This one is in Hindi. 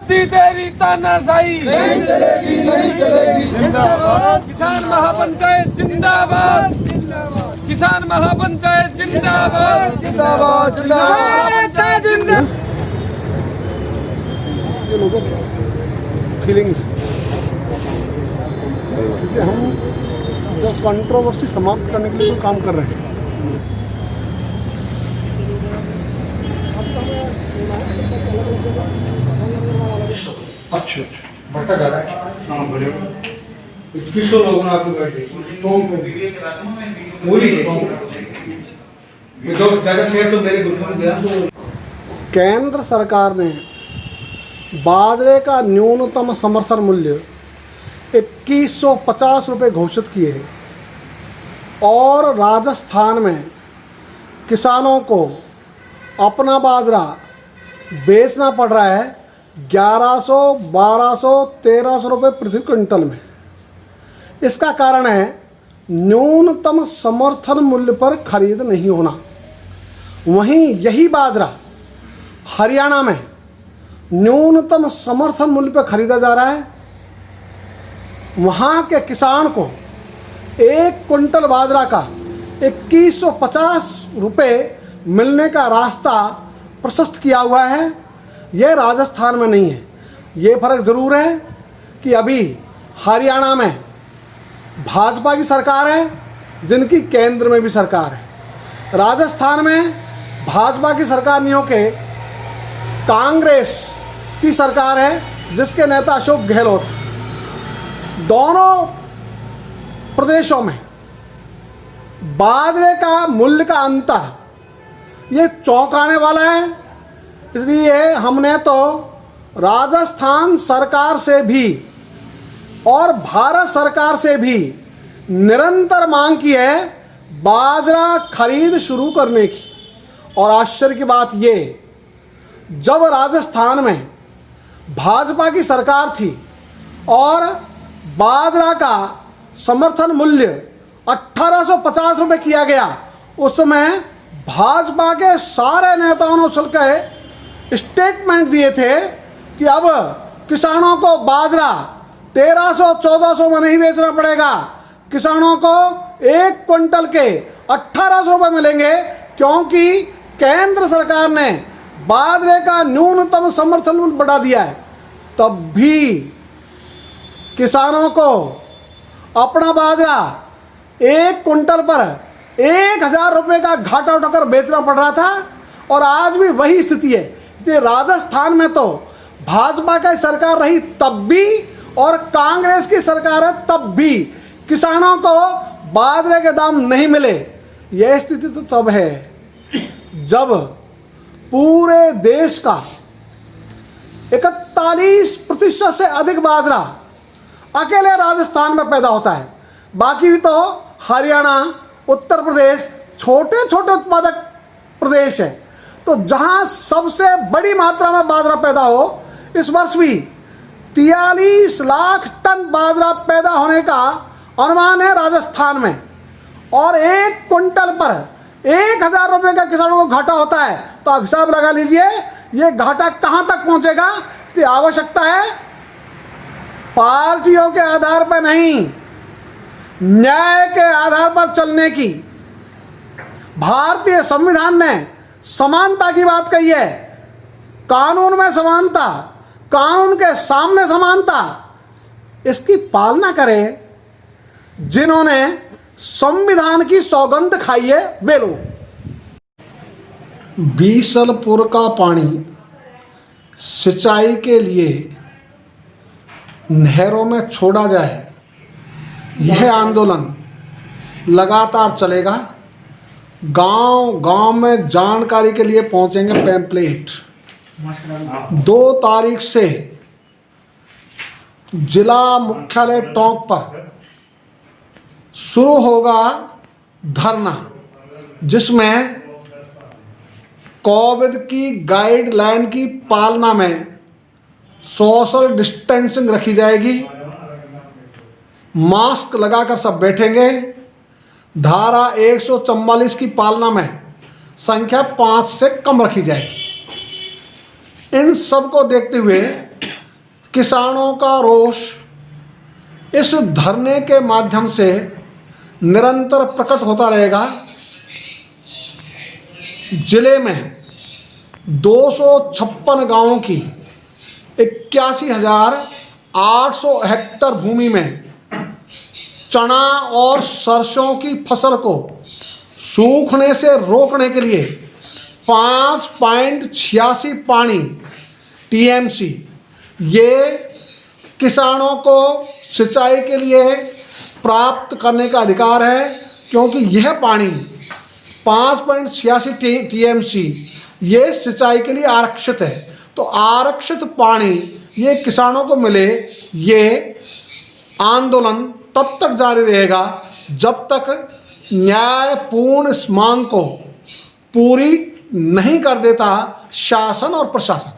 तेरी तानाशाही नहीं चलेगी, नहीं चलेगी। जिंदाबाद किसान महापंचायत जिंदाबाद किसान महापंचायत जिंदाबाद जिंदाबाद जिंदाबाद। ये लोगों की फीलिंग्स, क्योंकि हम जो कंट्रोवर्सी समाप्त करने के लिए जो काम कर रहे हैं, अच्छा बढ़ता जा रहा है। हाँ बढ़िया। 2100 लोगों ने आपको बैठ तो पूरी जो ज़्यादा शेयर तो मेरे ग्रुप में गया। तो केंद्र सरकार ने बाजरे का न्यूनतम समर्थन मूल्य 2150 रुपये घोषित किए हैं और राजस्थान में किसानों को अपना बाजरा बेचना पड़ रहा है 1100, 1200, 1300 रुपये प्रति क्विंटल में। इसका कारण है न्यूनतम समर्थन मूल्य पर खरीद नहीं होना। वहीं यही बाजरा हरियाणा में न्यूनतम समर्थन मूल्य पर खरीदा जा रहा है। वहाँ के किसान को एक क्विंटल बाजरा का 2150 रुपये मिलने का रास्ता प्रशस्त किया हुआ है। यह राजस्थान में नहीं है। ये फर्क ज़रूर है कि अभी हरियाणा में भाजपा की सरकार है, जिनकी केंद्र में भी सरकार है। राजस्थान में भाजपा की सरकार नहीं होके कांग्रेस की सरकार है, जिसके नेता अशोक गहलोत हैं। दोनों प्रदेशों में बाजरे का मूल्य का अंतर ये चौंकाने वाला है। इसलिए हमने तो राजस्थान सरकार से भी और भारत सरकार से भी निरंतर मांग की है बाजरा खरीद शुरू करने की। और आश्चर्य की बात ये, जब राजस्थान में भाजपा की सरकार थी और बाजरा का समर्थन मूल्य 1850 रुपये किया गया, उस समय भाजपा के सारे नेताओं ने चलकर स्टेटमेंट दिए थे कि अब किसानों को बाजरा 1300-1400 में नहीं बेचना पड़ेगा। किसानों को एक क्विंटल के 1800 रुपये मिलेंगे, क्योंकि केंद्र सरकार ने बाजरे का न्यूनतम समर्थन मूल्य बढ़ा दिया है। तब भी किसानों को अपना बाजरा एक क्विंटल पर 1000 रुपये का घाटा उठाकर बेचना पड़ रहा था। और आज भी वही स्थिति है। इसलिए राजस्थान में तो भाजपा की सरकार रही तब भी और कांग्रेस की सरकार है तब भी किसानों को बाजरे के दाम नहीं मिले। यह स्थिति तो तब है जब पूरे देश का 41% से अधिक बाजरा अकेले राजस्थान में पैदा होता है। बाकी भी तो हरियाणा, उत्तर प्रदेश छोटे छोटे उत्पादक प्रदेश है। तो जहां सबसे बड़ी मात्रा में बाजरा पैदा हो, इस वर्ष भी 43 लाख टन बाजरा पैदा होने का अनुमान है राजस्थान में। और एक क्विंटल पर 1000 रुपये का किसानों को घाटा होता है। तो आप हिसाब लगा लीजिए ये घाटा कहां तक पहुंचेगा। इसलिए आवश्यकता है पार्टियों के आधार पर नहीं, न्याय के आधार पर चलने की। भारतीय संविधान ने समानता की बात कही है। कानून में समानता, कानून के सामने समानता, इसकी पालना करें जिन्होंने संविधान की सौगंध खाई है वे लोग। बीसलपुर का पानी सिंचाई के लिए नहरों में छोड़ा जाए, यह आंदोलन लगातार चलेगा। गांव गांव में जानकारी के लिए पहुंचेंगे पैम्पलेट। 2 तारीख से जिला मुख्यालय टोंक पर शुरू होगा धरना, जिसमें कोविड की गाइडलाइन की पालना में सोशल डिस्टेंसिंग रखी जाएगी। मास्क लगाकर सब बैठेंगे। धारा 144 की पालना में संख्या 5 से कम रखी जाएगी। इन सब को देखते हुए किसानों का रोष इस धरने के माध्यम से निरंतर प्रकट होता रहेगा। जिले में 256 गांवों की 81,800 हेक्टेयर भूमि में चना और सरसों की फसल को सूखने से रोकने के लिए 5.86 पानी टीएमसी ये किसानों को सिंचाई के लिए प्राप्त करने का अधिकार है, क्योंकि यह पानी 5.86 टीएमसी ये सिंचाई के लिए आरक्षित है। तो आरक्षित पानी ये किसानों को मिले, ये आंदोलन तब तक जारी रहेगा जब तक न्यायपूर्ण इस मांग को पूरी नहीं कर देता शासन और प्रशासन।